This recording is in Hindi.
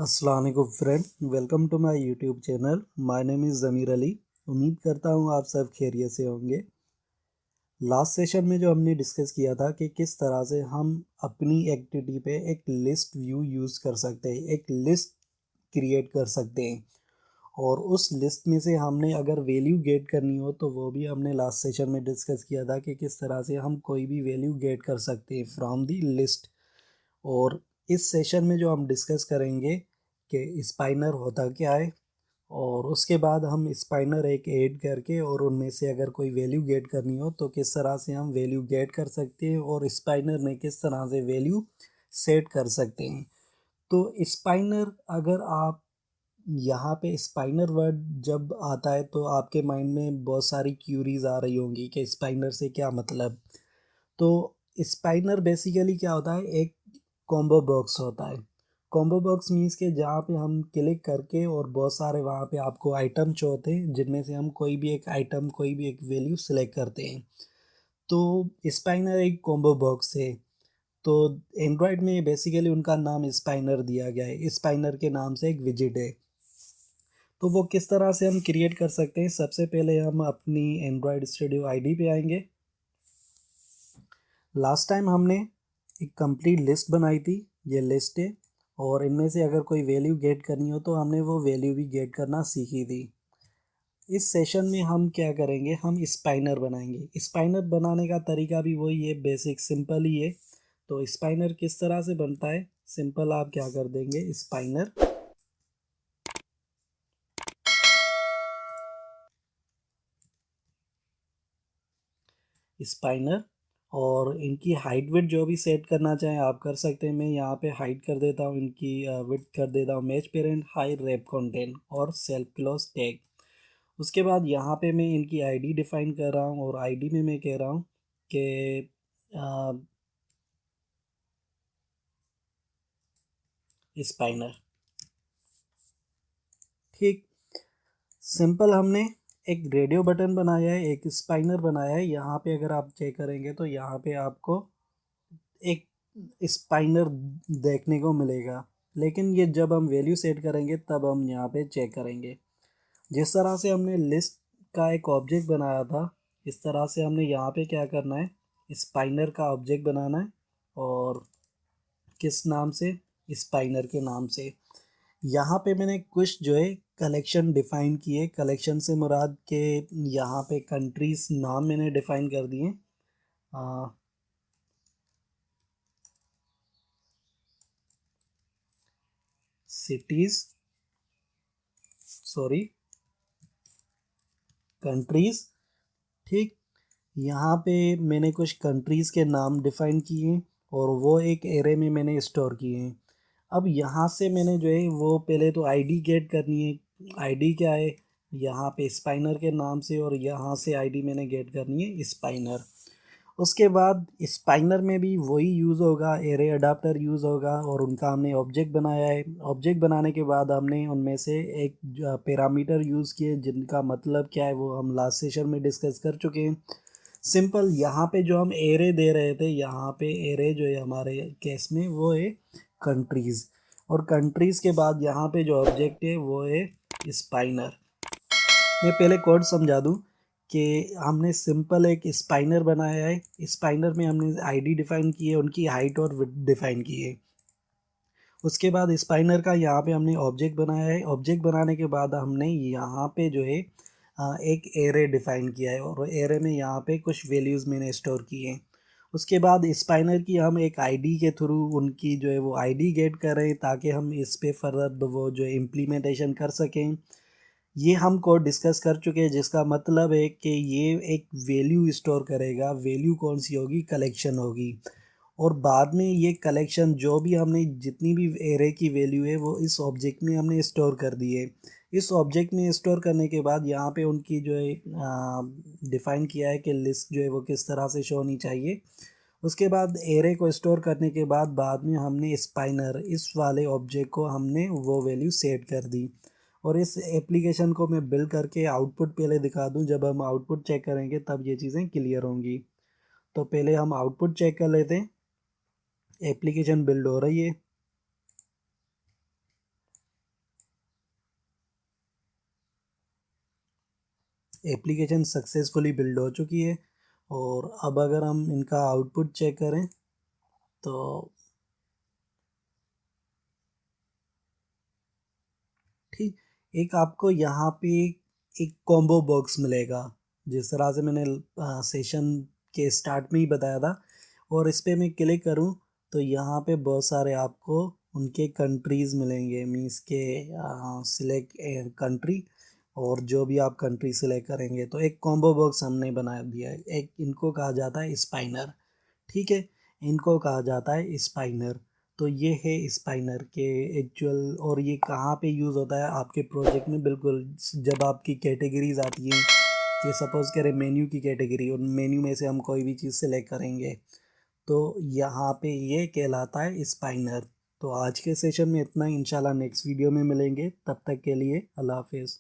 अस्सलाम वालेकुम friend, welcome to my YouTube channel. My name is Zameer Ali. उम्मीद करता हूँ आप सब खैरियत से होंगे। लास्ट सेशन में जो हमने डिस्कस किया था कि किस तरह से हम अपनी एक्टिविटी पे एक लिस्ट व्यू यूज़ कर सकते हैं, एक लिस्ट क्रिएट कर सकते हैं। और उस लिस्ट में से हमने अगर वैल्यू गेट करनी हो तो वो भी हमने लास्ट सेशन में डिस्कस किया था कि किस तरह से हम कोई भी वैल्यू गेट कर सकते हैं फ्रॉम दी लिस्ट। और इस सेशन में जो हम डिस्कस करेंगे कि स्पाइनर होता क्या है, और उसके बाद हम स्पाइनर एक ऐड करके और उनमें से अगर कोई वैल्यू गेट करनी हो तो किस तरह से हम वैल्यू गेट कर सकते हैं और स्पाइनर में किस तरह से वैल्यू सेट कर सकते हैं। तो स्पाइनर, अगर आप यहाँ पे स्पाइनर वर्ड जब आता है तो आपके माइंड में बहुत सारी क्यूरीज आ रही होंगी कि स्पाइनर से क्या मतलब। तो स्पाइनर बेसिकली क्या होता है, एक कॉम्बो बॉक्स होता है। कॉम्बो बॉक्स मीन्स के जहाँ पे हम क्लिक करके और बहुत सारे वहाँ पे आपको आइटम शो होते हैं जिनमें से हम कोई भी एक आइटम, कोई भी एक वैल्यू सिलेक्ट करते हैं। तो स्पाइनर एक कॉम्बो बॉक्स है। तो एंड्रॉयड में बेसिकली उनका नाम स्पाइनर दिया गया है, स्पाइनर के नाम से एक विजिट है। तो वो किस तरह से हम क्रिएट कर सकते हैं, सबसे पहले हम अपनी एंड्रॉयड स्टूडियो आईडी पे आएंगे। लास्ट टाइम हमने एक कंप्लीट लिस्ट बनाई थी, ये लिस्ट है। और इनमें से अगर कोई वैल्यू गेट करनी हो तो हमने वो वैल्यू भी गेट करना सीखी थी। इस सेशन में हम क्या करेंगे, हम स्पाइनर बनाएंगे। स्पाइनर बनाने का तरीका भी वही है, बेसिक सिंपल ही है। तो स्पाइनर किस तरह से बनता है, सिंपल आप क्या कर देंगे, स्पाइनर स्पाइनर और इनकी हाइट विड्थ जो भी सेट करना चाहें आप कर सकते हैं। मैं यहाँ पे हाइट कर देता हूँ, इनकी विड्थ कर देता हूँ match parent high wrap content और सेल्फ क्लोज टैग। उसके बाद यहाँ पे मैं इनकी आईडी डिफाइन कर रहा हूँ और आईडी में मैं कह रहा हूँ कि स्पाइनर। ठीक, सिंपल। हमने एक रेडियो बटन बनाया है, एक स्पाइनर बनाया है। यहाँ पे अगर आप चेक करेंगे तो यहाँ पे आपको एक स्पाइनर देखने को मिलेगा, लेकिन ये जब हम वैल्यू सेट करेंगे तब हम यहाँ पे चेक करेंगे। जिस तरह से हमने लिस्ट का एक ऑब्जेक्ट बनाया था, इस तरह से हमने यहाँ पे क्या करना है, स्पाइनर का ऑब्जेक्ट बनाना है। और किस नाम से, स्पाइनर के नाम से। यहाँ पे मैंने कुछ जो है कलेक्शन डिफाइन किए। कलेक्शन से मुराद के यहाँ पे कंट्रीज नाम मैंने डिफाइन कर दिए। Cities, sorry, countries. ठीक, यहाँ पे मैंने कुछ कंट्रीज़ के नाम डिफ़ाइन किए हैं और वो एक एरे में मैंने स्टोर किए हैं। अब यहाँ से मैंने जो है वो पहले तो आईडी गेट करनी है। आईडी क्या है, यहाँ पे स्पाइनर के नाम से, और यहाँ से आईडी मैंने गेट करनी है स्पाइनर। उसके बाद स्पाइनर में भी वही यूज़ होगा, एरे अडाप्टर यूज़ होगा और उनका हमने ऑब्जेक्ट बनाया है। ऑब्जेक्ट बनाने के बाद हमने उनमें से एक पैरामीटर यूज़ किए जिनका मतलब क्या है वो हम लास्ट सेशन में डिस्कस कर चुके हैं। सिंपल, यहाँ पे जो हम एरे दे रहे थे, यहाँ पे एरे जो है हमारे केस में वो है कंट्रीज़। और कंट्रीज़ के बाद यहाँ पे जो ऑब्जेक्ट है वो है स्पाइनर। मैं पहले कोड समझा दूँ कि हमने सिंपल एक स्पाइनर बनाया है। स्पाइनर में हमने आईडी डिफ़ाइन की है, उनकी हाइट और विड्थ डिफ़ाइन की है। उसके बाद स्पाइनर का यहाँ पे हमने ऑब्जेक्ट बनाया है। ऑब्जेक्ट बनाने के बाद हमने यहाँ पे जो है एक एरे डिफ़ाइन किया है और एरे में यहाँ पे कुछ वैल्यूज़ मैंने स्टोर किए हैं। उसके बाद स्पाइनर की हम एक आईडी के थ्रू उनकी जो है वो आईडी गेट करें ताकि हम इस पे फर्दर वो जो इम्प्लीमेंटेशन कर सकें। ये हम कोड डिस्कस कर चुके हैं, जिसका मतलब है कि ये एक वैल्यू स्टोर करेगा। वैल्यू कौन सी होगी, कलेक्शन होगी। और बाद में ये कलेक्शन जो भी हमने जितनी भी एरे की वैल्यू है वो इस ऑब्जेक्ट में हमने स्टोर कर दी है। इस ऑब्जेक्ट में स्टोर करने के बाद यहाँ पे उनकी जो है डिफ़ाइन किया है कि लिस्ट जो है वो किस तरह से शो होनी चाहिए। उसके बाद एरे को स्टोर करने के बाद में हमने स्पाइनर इस वाले ऑब्जेक्ट को हमने वो वैल्यू सेट कर दी। और इस एप्लीकेशन को मैं बिल्ड करके आउटपुट पहले दिखा दूं, जब हम आउटपुट चेक करेंगे तब ये चीज़ें क्लियर होंगी। तो पहले हम आउटपुट चेक कर लेते हैं। एप्लीकेशन बिल्ड हो रही है। एप्लीकेशन सक्सेसफुली बिल्ड हो चुकी है। और अब अगर हम इनका आउटपुट चेक करें तो ठीक, एक आपको यहाँ पे एक कॉम्बो बॉक्स मिलेगा, जिस तरह से मैंने सेशन के स्टार्ट में ही बताया था। और इस पे मैं क्लिक करूँ तो यहाँ पे बहुत सारे आपको उनके कंट्रीज़ मिलेंगे, मीन्स के सिलेक्ट कंट्री, और जो भी आप कंट्री सिलेक्ट करेंगे तो एक कॉम्बो बॉक्स हमने बना दिया है। एक इनको कहा जाता है स्पाइनर, ठीक है, इनको कहा जाता है स्पाइनर। तो ये है स्पाइनर के एक्चुअल, और ये कहाँ पे यूज़ होता है आपके प्रोजेक्ट में, बिल्कुल जब आपकी कैटेगरीज आती हैं कि सपोज़ करें मेन्यू की कैटेगरी, और मेन्यू में से हम कोई भी चीज़ सेलेक्ट करेंगे तो यहाँ पे ये कहलाता है स्पाइनर। तो आज के सेशन में इतना ही, इंशाल्लाह नेक्स्ट वीडियो में मिलेंगे, तब तक के लिए अल्लाह हाफिज़।